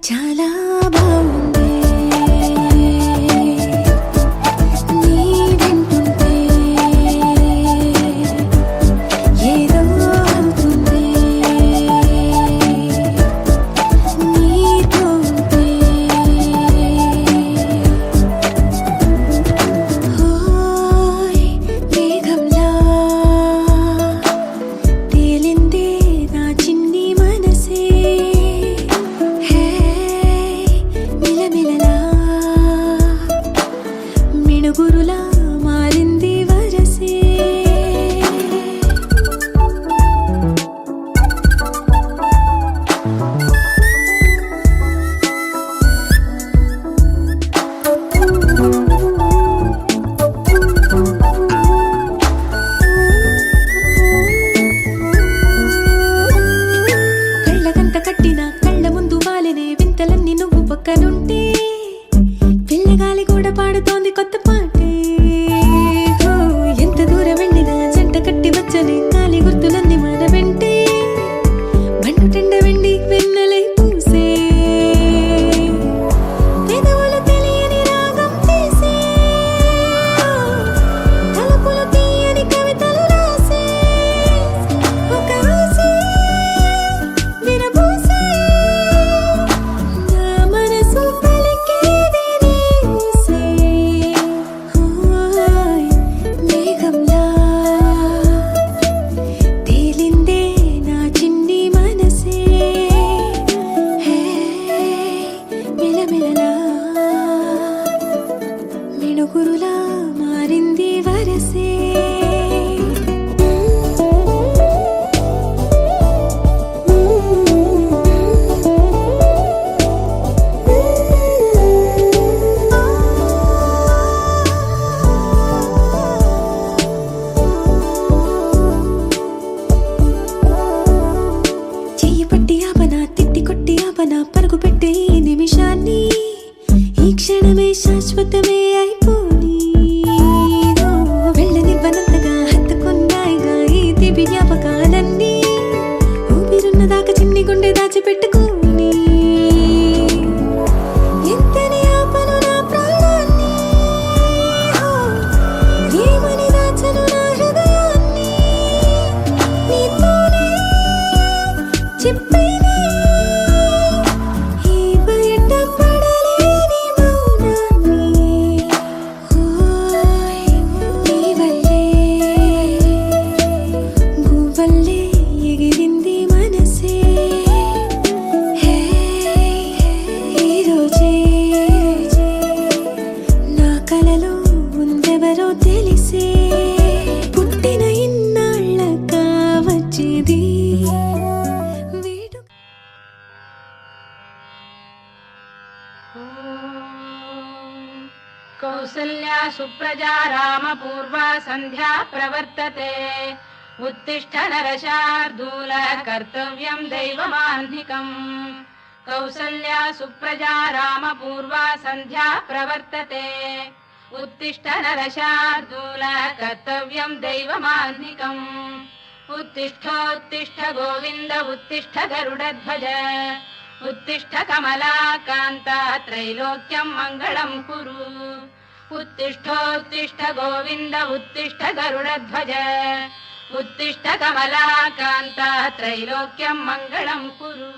చాలా బాగుంది నీ వింటుంటే ఏదో అవుతుంది నీతో ఉంటే హోయ్ మేఘంలా తేలిందే నా చిన్ని మనసే హే మిలమిలలా మిణుగురులా మారింది వరసే కళ్ళకంత కట్టిన కళ్ళ ముందు వాలినే వింతలన్నీ నువ్వు పక్కనుంటే పిల్లగాలి కూడా పాడుతోంది కొత్త పాటే హో, ఎంత దూరం వెళ్ళినా జంట కట్టి వచ్చని కాలి గుర్తులన్నీ మన వెంటే బండు టెండ వెండి వెన్నెలై పూసే పెదవులు తెలియని రాగం తీసే తలుపులు తీయని కవితలు రాసే ఒక ఆసే విరబూసే నా మనసు పలికేది నీ ఊసే హోయ్ మేఘంలా తేలిందే నా చిన్ని మనసే హే మిలమిలలా మిణుగురులా మారింది వరసే చెయ్యి పట్టి ఆపనా తిట్టి కొట్టి ఆపనా పరుగు పెట్టే ఈ నిమిషాన్ని ఈ క్షణమే శాశ్వతమే అయిపోని ఓ, వెళ్ళనివ్వనంతగా హత్తుకున్నాయిగా ఈ దివ్య జ్ఞాపకాలన్నీ ఊపిరున్నదాకా చిన్ని గుండె దాచిపెట్టుకోని ఎంతని ఆపను నా ప్రాణాన్ని ఓ, ఏమని దాచను నా హృదయాన్ని నీతోనే చెప్పేనే ఈ బయట పడలేని మౌనాన్ని హోయ్ నీ వల్లే గువ్వల్లే ఎగిరింది మనసే హే ఈ రోజే నా కలలో ఉందెవరో తెలిసే పుట్టిన ఇన్నాళ్ళకా వచ్చేది వీడు कौसल्या सुप्रजा रामपूर्वा सन्ध्या प्रवर्तते उत्तिष्ठ नरशार्दूल कर्तव्यं दैवमाह्निकम् कौसल्या सुप्रजा रामपूर्वा सन्ध्या प्रवर्तते उत्तिष्ठ नरशार्दूल कर्तव्यं दैवमाह्निकम् उत्तिष्ठोत्तिष्ठ गोविन्द उत्तिष्ठ गरुडध्वज उत्तिष्ठ कमलाकान्ता त्रैलोक्यं मङ्गलं कुरु उत्तिष्ठोत्तिष्ठ गोविन्द उत्तिष्ठ गरुडध्वज उत्तिष्ठ कमलाकान्ता त्रैलोक्यं मङ्गलं कुरु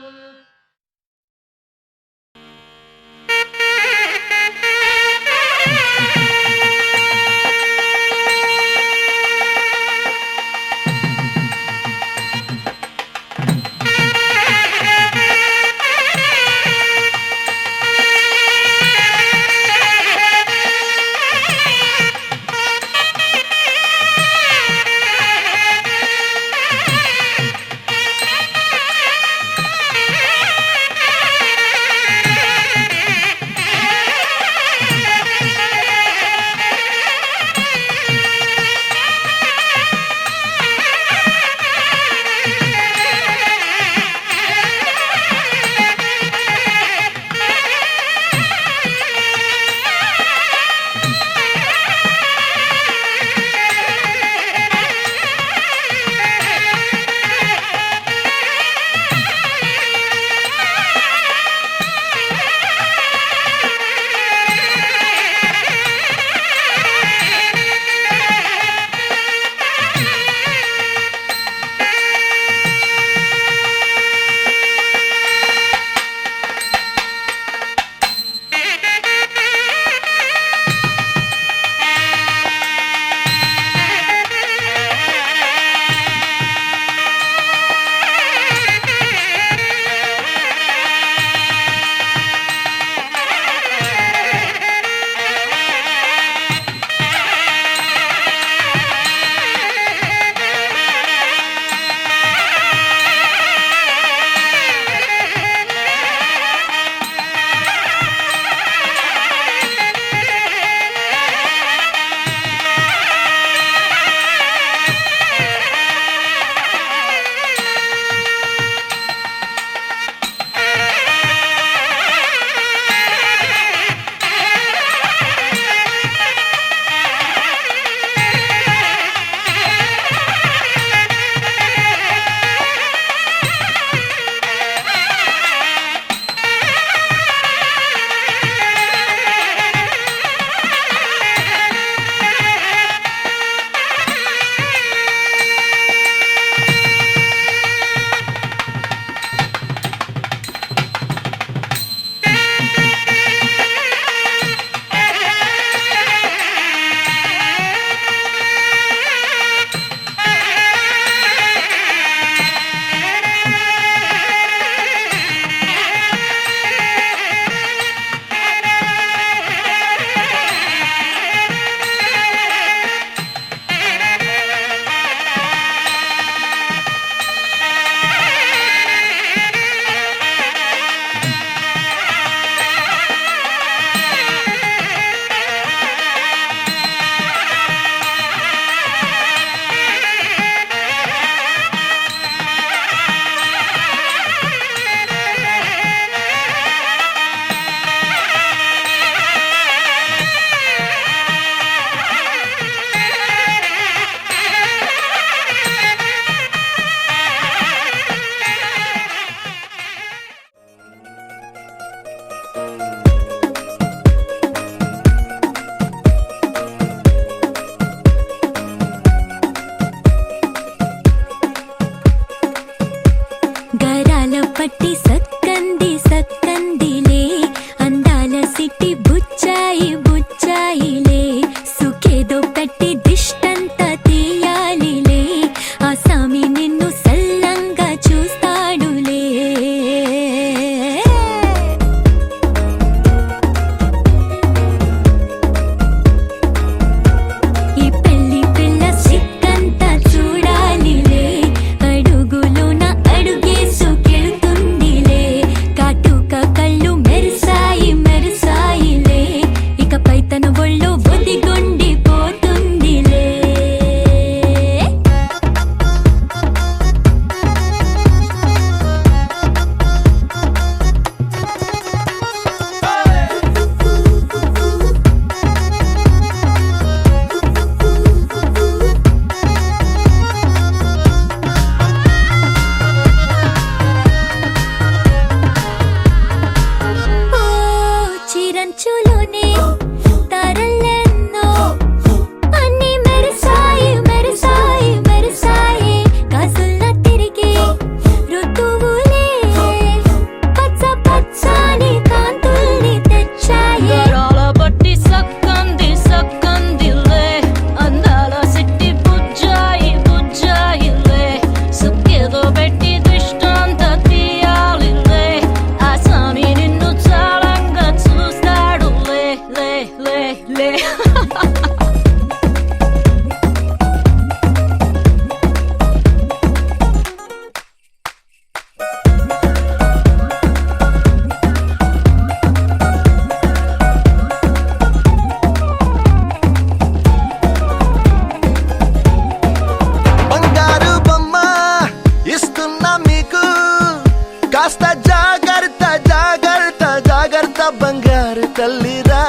బంగారు తల్లిరా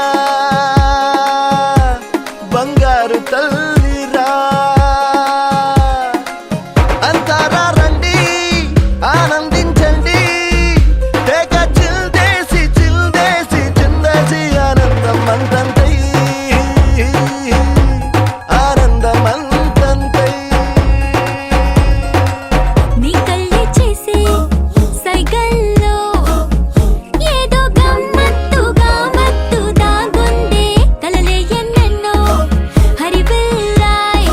బంగారు తల్లిరా అంతారా రండి ఆనందించండి తేక చిల్దేసి చిందేసి ఆనందం అంతంతై ఆనందం అంతంతై నీ కళ్ళే చేసే సైగల్లో ఏదో గమ్మత్తుగా మత్తు దాగుందే కలలే ఎన్నెన్నో హరిబిల్లాయ్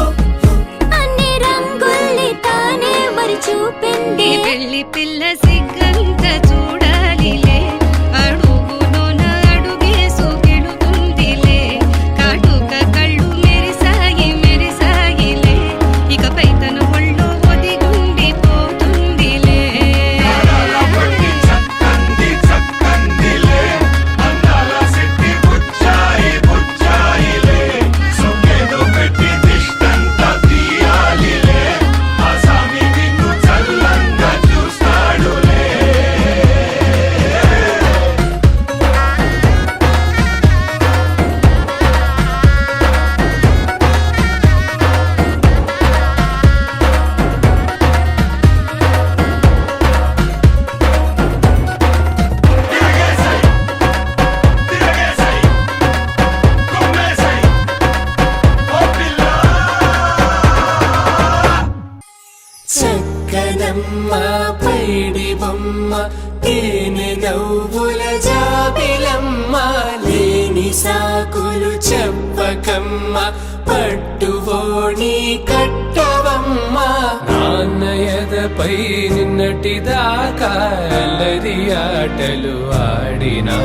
అన్ని రంగుల్ని తానే మరి చూపింది పెళ్లి పిల్ల సిగ్గంత చూడాలిలే అడుగులోన అడుగేసుకెళుతుందిలే కాటుక కళ్ళు మెరిసాగిలే ఇకపై తన ఒళ్ళో ఒదిగుండిపోతుందిలే చక్కనమ్మ పైడి బొమ్మ తేనె నవ్వుల జాబిలమ్మ లేని సాకులు చెప్పకమ్మ పట్టువోణి కట్టవమ్మ నాన్నయదపై నిన్నటిదాకా అల్లరి ఆటలు ఆడినా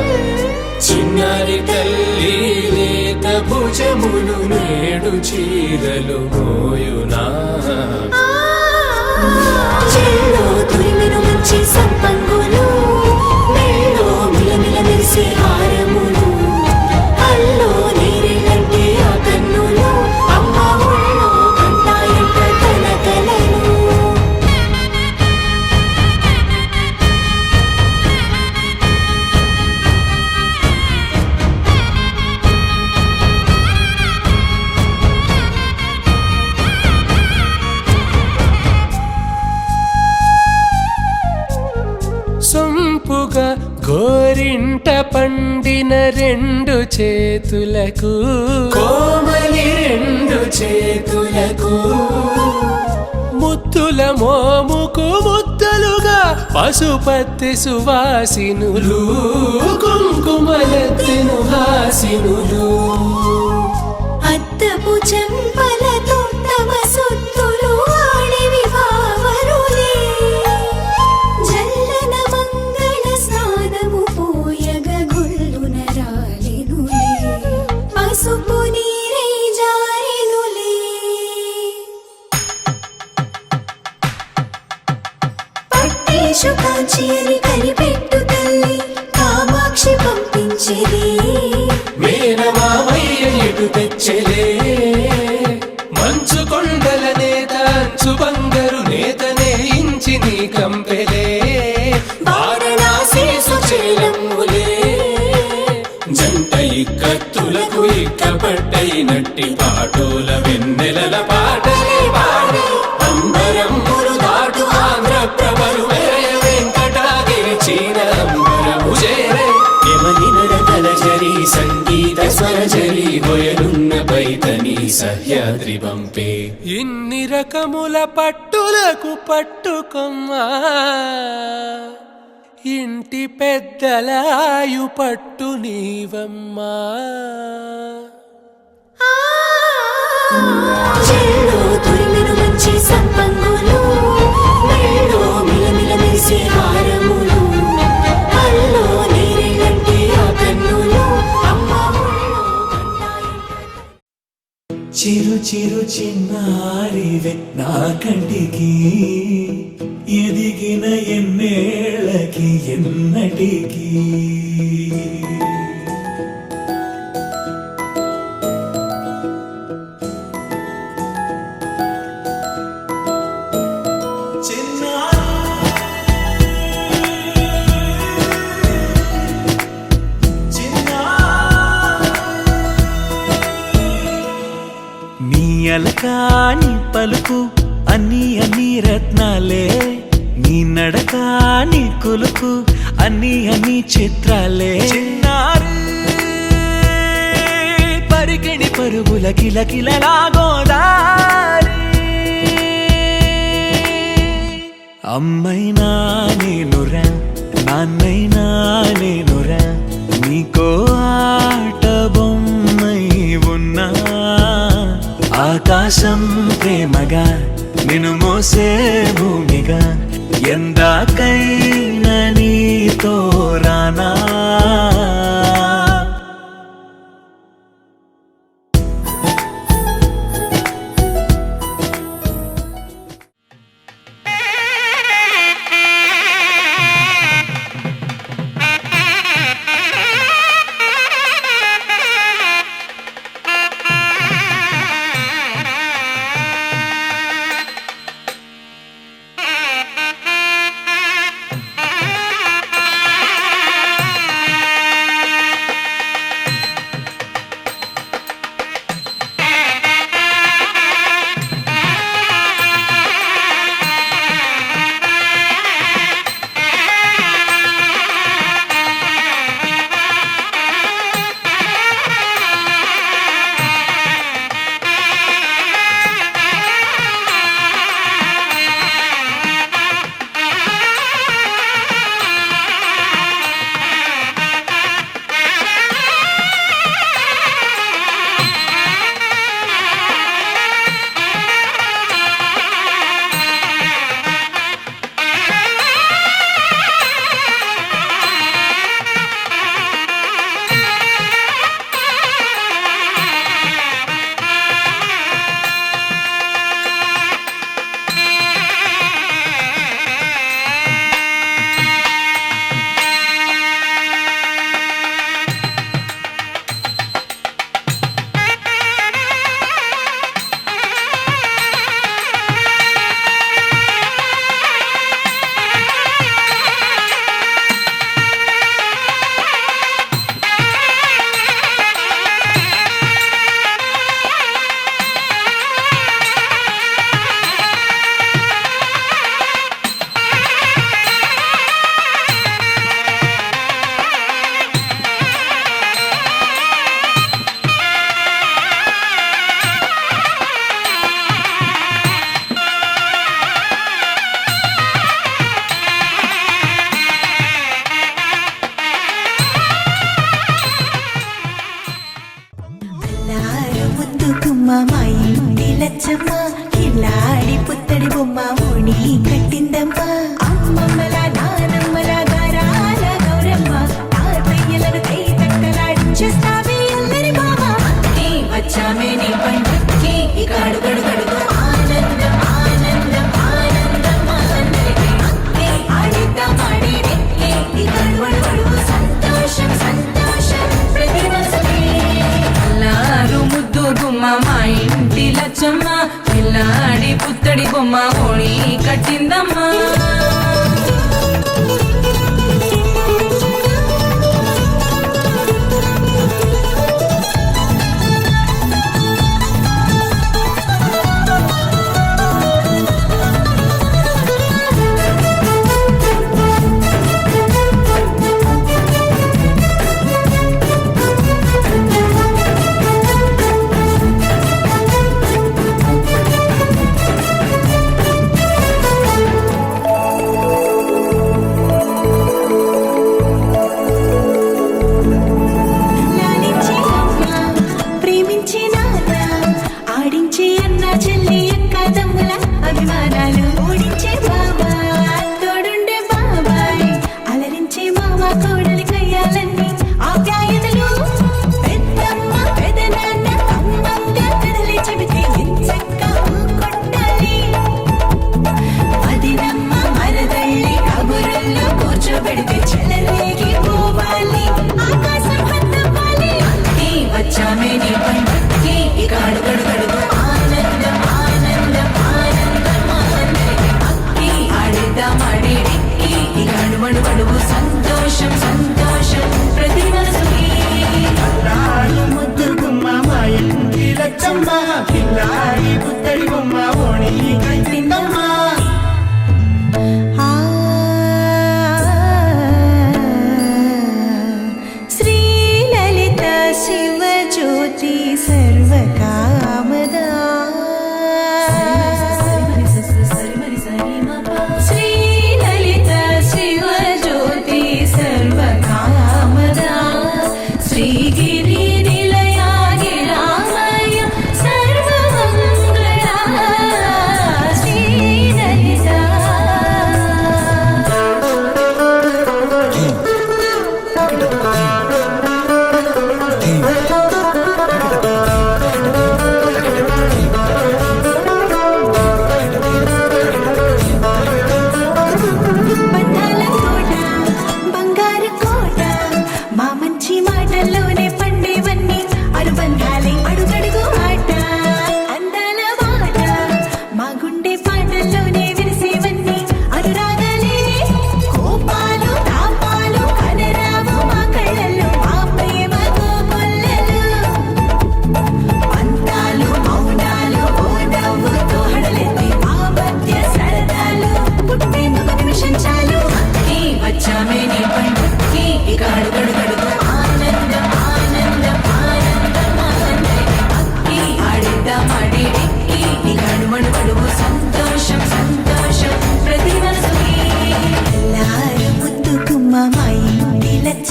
చిన్నారి తల్లి లేత భుజములు నేడు చీరలు మోయునా చెల్లో తురిమెను మంచి సంపంగులు మెళ్ళో మిలమిల మెరిసే హారములు అల్లో నీరెళ్ళంటే ఆ కన్నులు అమ్మ ఒళ్ళో కంటాయంట తన కలలు సొంపుగా గోరింట పండిన రెండు చేతులకు కోమలి రెండు చేతులకు ముద్దుల మోముకు ముద్దలుగా పశుపతి సువాసినులు కుంకుమలెత్తెను హాసినులు అద్దపు చెంపలతో తమ సొత్తులు ఆడివి భావరులే జల్లన మంగళ స్నానము పోయగ గొల్లున రాలెనులే పసుపు నీరై జారెనులే పట్టేషు కాంచి అని కనిపెట్టు తల్లి కామాక్షి పంపించేది మేనమామయ్య ఎటు తెచ్చలే మంచు కొండల నేత అంచు బంగారు నేతనే ఇంచి నీ కంపెలే వారణాసి సుచేలమ్ములే జంట ఇక్కత్తులకు ఇక్కపట్టయినట్టి పాటోల వెన్నెలల పాటలే పాడే అంబరమ్ములు దాటు ఆంధ్ర ప్రభలు వేయ వెంకటాగిరి చీన అంబరము చేరే యమని నడకల జరి సంగీత స్వరజరి హొయలున్న పైతని సహ్యాద్రి పంపే ఇన్ని రకముల పట్టులకు పట్టుకొమ్మా ఇంటి పెద్దలాయు పట్టు నీవమ్మా చెల్లో తురిమెను మంచి సంపంగులు మెళ్ళో మిలమిల మెరిసే హారములు అల్లో నీరెళ్ళంటే ఆ కన్నులు అమ్మ ఒళ్ళో కంటాయంట చిరు చిరు చిన్నారివే నా కంటికి ఎదిగిన ఎన్నేళ్ళకి ఎన్నటికి నలకాని పలుకు అన్ని అన్ని రత్నాలే నీ నడక నీ కులుకు అన్ని అన్ని చిత్రాలే చిన్నారి పరికిణి పరుగుల కిలకిలలా గోదారి అమ్మైనా నేనురా నాన్నైనా నేనురా నీకో ఆట బొమ్మై ఉన్నా ఆకాశం ప్రేమగా నిన్ను మోసే భూమిగా ఎందాకైనా నీతో రానా మా ఇంటి లచ్చమ్మ కిల్లాడి పుత్తడి బొమ్మ ఓణి కట్టిందమ్మా అమ్మమ్మల నానమ్మల గారాల గౌరమ్మ తాతయ్యలను కై తక్కలాడించేస్తావే అల్లరి బావ వచ్చామే నీ పండుక్కి ఇక అడుగడుగడుగు ఆనందం ఆనందం ఆనందం అందరికీ అక్కే ఆడిద్దాం ఆడేడెక్కే ఇక అడుగడుగడుగు సంతోషం సంతోషం ప్రతి మనసుకి అల్లారు ముద్దు గుమ్మ మా ఇంటి లచ్చమ్మ పిల్లాడి పుత్తడి బొమ్మ ఓణి కట్టిందమ్మా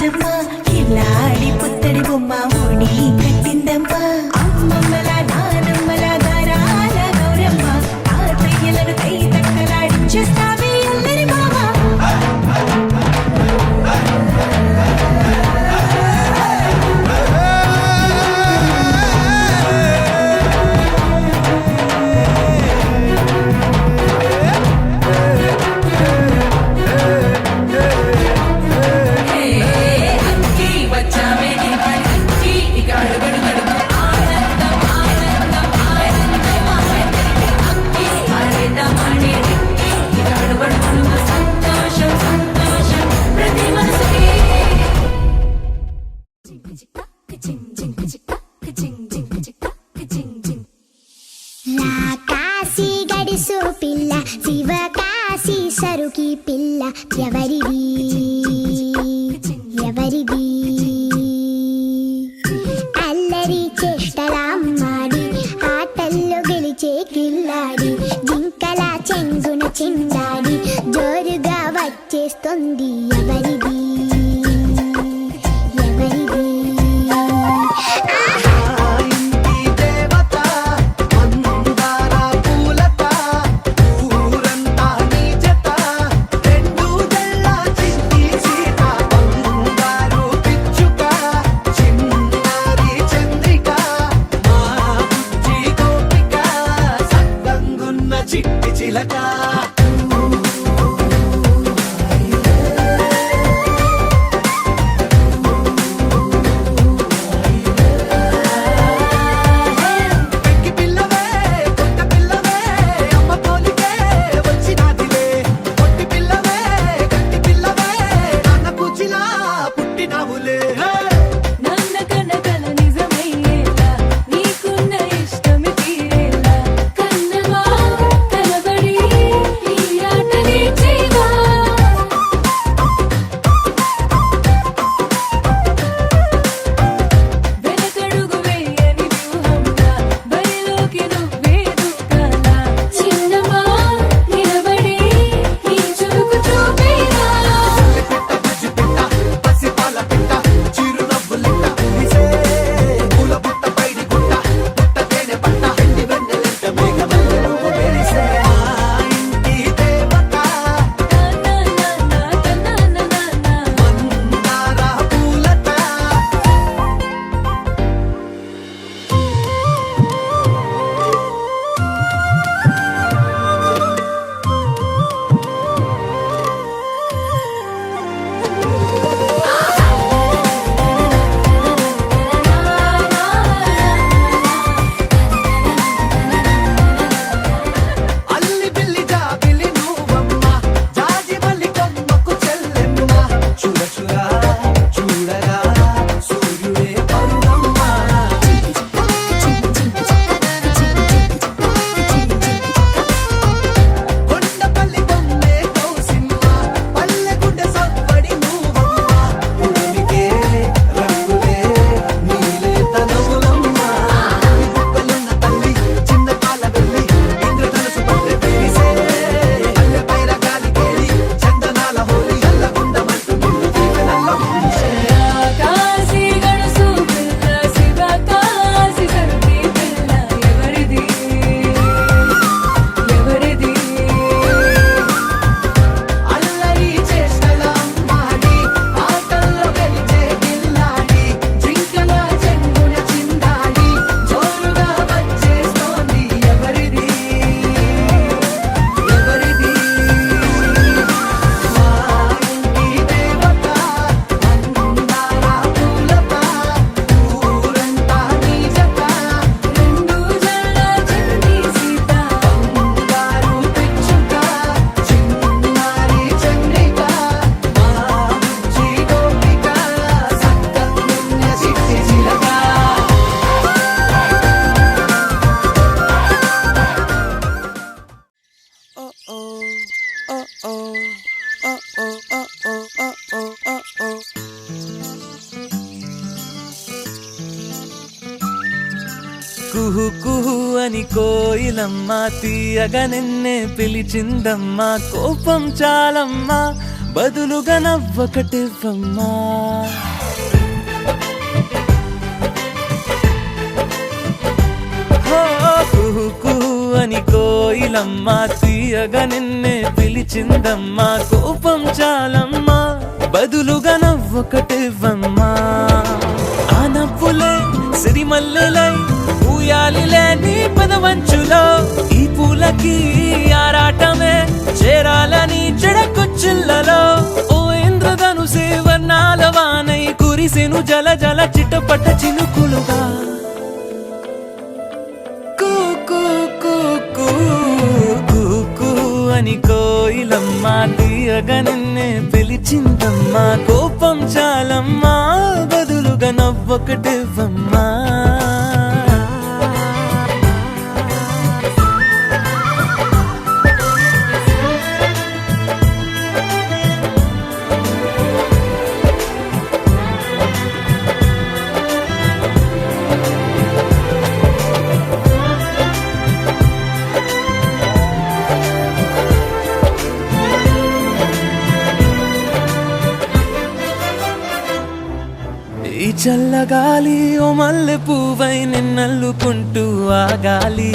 లచ్చమ్మ కిల్లాడి పుత్తడి బొమ్మ ఓడి కట్టిందమ్మ అమ్మమ్మల నానమ్మల గారాల గౌరమ్మ తాతయ్యలను కై తక్కలాడించేస్తావే అల్లరి మామ అక్కి వచ్చామే నీ పనికి ఇక అడుగడు గడుగు ఆనందం ఆనందం ఆనందం అక్కి ఆడేద్దామాడే ఇక అడుగడు గడుగు సంతోషం సంతోషం ప్రతి మనసుకి కాశీ గడిసు పిల్ల శివ కాశీ సరుకి పిల్ల ఎవరిది ఎవరిది అల్లరి చేష్టలామ్మాడి ఆటల్లో గెలిచే కిల్లాడి జింకల చెంగున చిందాడి జోరుగా వచ్చేస్తుంది ఎవరిది ఎవరిది ఇంటి దేవత మందార పూలత ఊరంతా నీ జత రెండు జల్ల చిట్టి సీత బంగారు పిచ్చుక చిన్నారి చంద్రిక మా బుజ్జి గోపిక సక్కంగున్న చిట్టి చిలక పెంకి పిల్లవే కొత్త పిల్లవే అమ్మ పోలికే వచ్చినాదిలే పొట్టి పిల్లవే గట్టి పిల్లవే నాన్న కూచిలా పుట్టినావులే నన్న కనకల నిజమయ్యేలా నీకున్న ఇష్టమి తీరేలా కన్నవా కనబడి ఈ ఆటని చేయవా వెనకడుగు వేయని వ్యూహంగా బరిలోకి నువ్వే దూకాలా చిన్నవా నిలబడి ఈ చురుకు చూపేరా పిట్ట బుజ్జి పిట్ట పసిపాల పిట్ట చిరునవ్వులిట్ట విసే పూల పుట్ట పైడి గుట్ట పుట్ట తేనె పట్ట ఎండి వెన్నెలెట్ట మేఘమల్లె నువ్వు మెరిసే మా ఇంటి దేవత మందార పూలత అల్లి బిల్లి జాబిలి నువ్వమ్మ జాజి మల్లి కొమ్మకు చెల్లెమ్మ చూడ చూడ చూడగా సూర్యుడే పరువమ్మ కొండపల్లి బొమ్మే కౌసిమ్మ పల్లె గుండె సవ్వడి నువ్వమ్మ ఉడిమికే రంగులే నీలే తనములమ్మ బుక్కలున్న తల్లి చిన్న పాల వెళ్ళి ఇంద్రధనుసు పల్లె పేరిసే పల్లె పైర గాలి కేలి చందనాల హోలీ అల్లగుండమంటూ నిన్ను దీవెనల్లో ముంచే కాశీ గడుసు పిల్ల శివ కాశీ సరుకి పిల్ల ఎవరిది ఎవరిది అల్లరి చేష్టలమ్మాడి ఆటల్లో గెలిచే గిల్లాడి జింకల చెంగున చిందాడి జోరుగా వచ్చేస్తోంది ఎవరిది ఎవరిది మా ఇంటి దేవత మందార పూలత ఊరంతా నీ జత రెండు జల్ల చండి సీత బంగారు పిచ్చుక చిన్నారి చంద్రిక మా బుజ్జి గోపిక సక్కంగున్న చిట్టి చిలక కుహు కుహు అని కోయిలమ్మ తీయగా నిన్నే పిలిచిందమ్మా కోపం చాలమ్మా బదులుగా నవ్వొకటివ్వమ్మా. కుహు కుహు అని కోయిలమ్మ తీయగా నిన్నే పిలిచిందమ్మా. కోపం చాలమ్మా బదులుగా నవ్వొకటివ్వమ్మా. ఆ నవ్వులే సిరిమల్లెలై ఊయాలిలే నీ పదవంచులో. ఈ పూలకి ఆరాటమే చేరాలని చెడకొచ్చిల్లలో. ఓ ఇంద్రధనుసే వర్ణాల వానై కురిసెను జల జల చిటపట చినుకులుగా. అని కోయిలమ్మ తీయగా నిన్నే పిలిచిందమ్మా. కోపం చాలమ్మా బదులుగా నవ్వొకటివ్వమ్మా. ఈ చల్లగాలి ఓ మల్లె పువ్వై నిన్నల్లుకుంటూ ఆగాలి.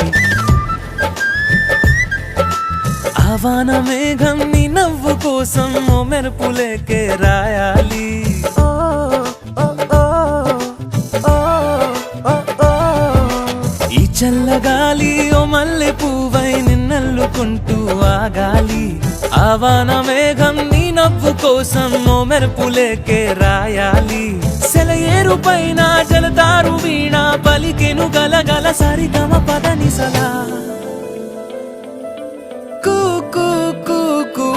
ఆవాన మేఘం నీ నవ్వు కోసం ఓ మెరుపులేకే రాయాలి. ఈ చల్లగాలి ఓ మల్లె పువ్వై నిన్నల్లుకుంటూ ఆగాలి. ఆవాన మేఘం నీ నవ్వు కోసం ఓ మెరుపులేకే రాయాలి. సెలయేరు పైన జలతారు వీణ పలికెను గలగల సరిగమ పదనిసలా. కూ కూ కూ కూ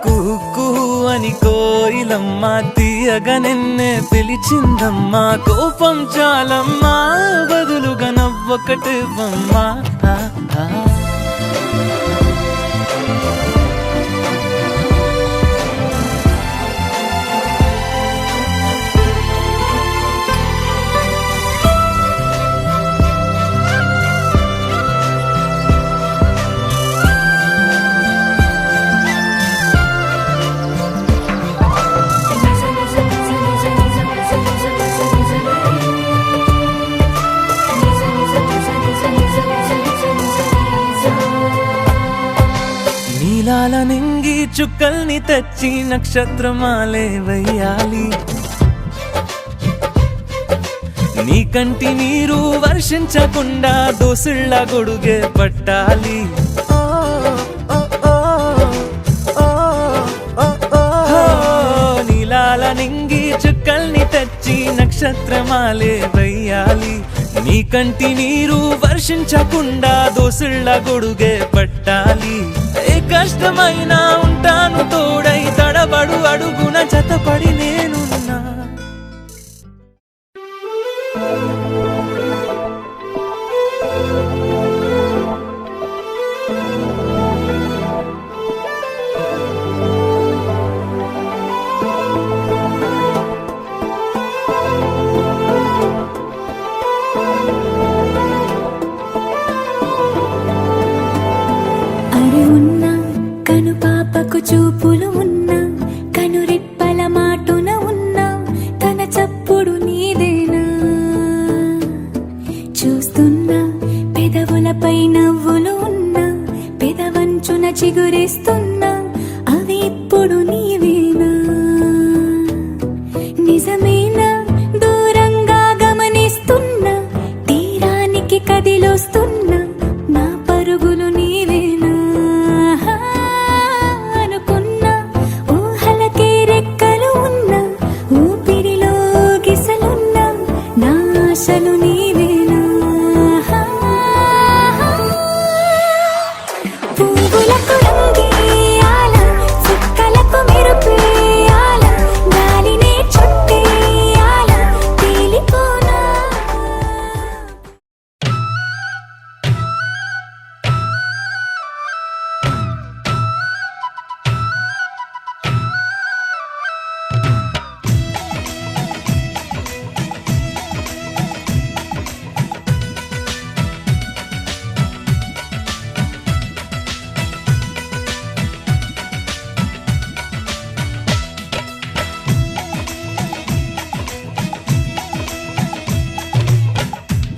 కూ కూ అని కోయిలమ్మ తీయగా నిన్నే పిలిచిందమ్మా. కోపం చాలమ్మా బదులుగా నవ్వొకటివ్వమ్మా. నీలాల నింగి చుక్కల్ని తెచ్చి నక్షత్రమాలే వెయ్యాలి. నీ కంటి నీరు వర్షించకుండా దోసిళ్ళ గొడుగే పట్టాలి. నీలాల నింగి చుక్కల్ని తెచ్చి నక్షత్రమాలే వెయ్యాలి. నీ కంటి నీరు వర్షించకుండా దోసిళ్ళ గొడుగే పట్టాలి. ఏ కష్టమైనా ఉంటాను తోడై తడబడు అడుగున జతపడి నేనున్నా. చూపులు ఉన్నా కనురెప్పల మాటున ఉన్నా తన చప్పుడు నీదేనా. చూస్తున్నా పెదవులపై నవ్వులు ఉన్నా పెదవంచున చిగురిస్తున్నా అవి ఇప్పుడు నీవేనా. నిజమేనా దూరంగా గమనిస్తున్నా తీరానికి కదిలొస్తున్నా నా పరుగులు నీవేనా. అసలు నీవేనా. పువ్వులకు రంగేయాల చుక్కలకు మెరుపేయాల గాలినే చుట్టేయాల తేలిపోనా.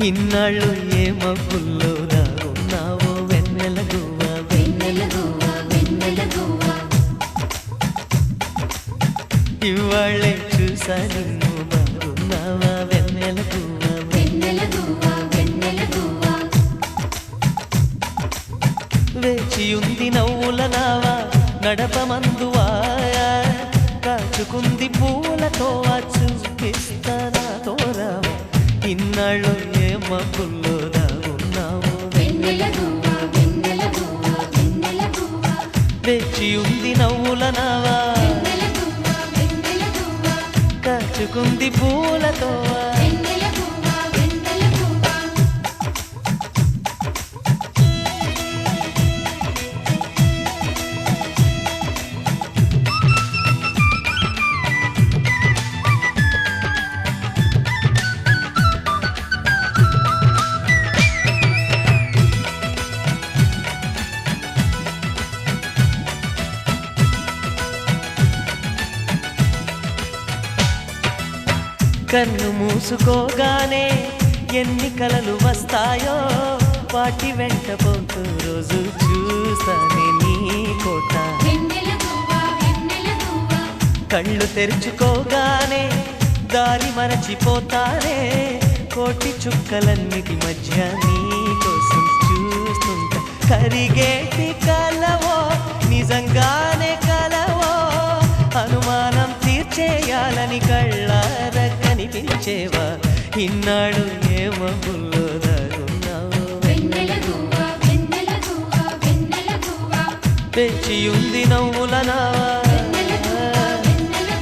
ఇన్నాళ్ళు ఏ మబ్బుల్లో దాగున్నావో వెన్నెల గువ్వా వెన్నెల గువ్వా వెన్నెల గువ్వా ఇవాళ్ళే చూసా నిన్ను బాగున్నావా వెన్నెల గువ్వా వెన్నెల గువ్వా వెన్నెల గువ్వా వేచి ఉంది నవ్వుల నావా నడపమందువా కాచుకుంది పూలతో చూపిస్తానా తోరావా ఇన్నాళ్ళు ఏ మబ్బుల్లో దాగున్నావో వెన్నెల గువ్వా వెన్నెల గువ్వా వెన్నెల గువ్వా వేచి ఉంది నవ్వుల నావా వెన్నెల గువ్వా వెన్నెల గువ్వా కాచుకుంది పూలతో వెన్నెల గువ్వా వెన్నెల గువ్వా కన్ను మూసుకోగానే ఎన్ని కలలు వస్తాయో వాటి వెంట పోతూ రోజు చూస్తానే నీ కోట వెన్నెల గువ్వా వెన్నెల గువ్వా కళ్ళు తెరుచుకోగానే దారి మరచిపోతానే కోటి చుక్కలన్నిటి మధ్య నీ కోసం చూస్తుంటా కరిగేటి కలవో నిజంగానే కలవో అనుమానం తీర్చేయాలని కళ్ళార కనిపించేవా ఇన్నాడు ఏ మబ్బుల్లో దాగున్నావో వెన్నెల గువ్వా వెన్నెల గువ్వా వెన్నెల గువ్వా తెచ్చి ఉంది నవ్వుల నావా వెన్నెల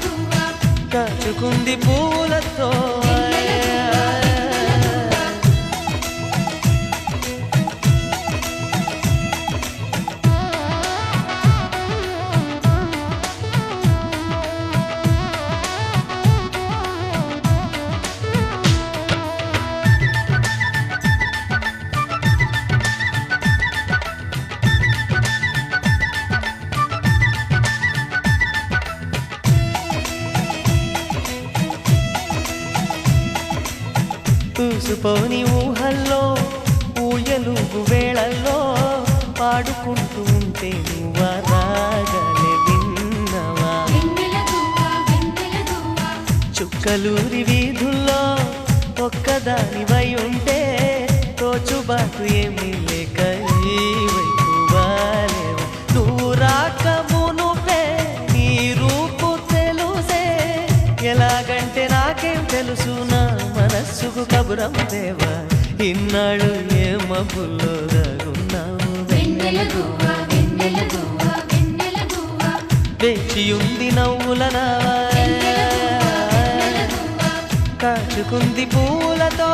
గువ్వా కాచుకుంది పూలతో చూసుపోని ఊహల్లో ఊయలుగు వేళల్లో పాడుకుంటూ ఉంటే నువ్వా రాగలే విన్నవా వెన్నెల గువ్వా వెన్నెల గువ్వా చుక్కలూరి వీధుల్లో ఒక్కదానివై ఉంటే తోచుబాటు ఏమీ లేక ఈ వైపు వాలేవా నువ్వు రాకమునుపే నీ రూపు తెలుసే ఎలాగంటే నాకేం తెలుసు నా మనస్సుకు కబురం దేవా ఇన్నాడు ఏ మబ్బుల్లో దాగున్నావు వెన్నెల గువ్వా వెన్నెల గువ్వా వెన్నెల గువ్వా వేచి ఉంది నవ్వుల నావా కాచుకుంది పూలతో